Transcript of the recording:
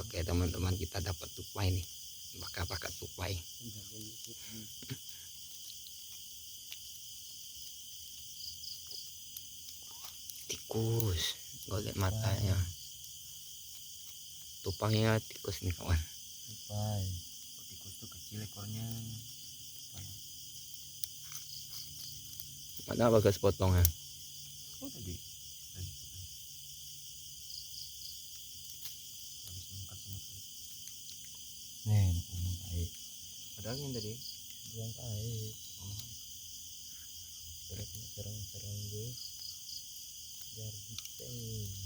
Oke teman-teman, kita dapat tupai nih, bakar tupai. Tikus, gue lihat matanya. Tupainya tikus nih kawan. Tupai. Tikus tuh kecil ekornya. Mana bagas potongnya? Oh tadi. Nih, nak kai. Padahal yang tadi buang kai. Oh. Serang gue. Biar gitu.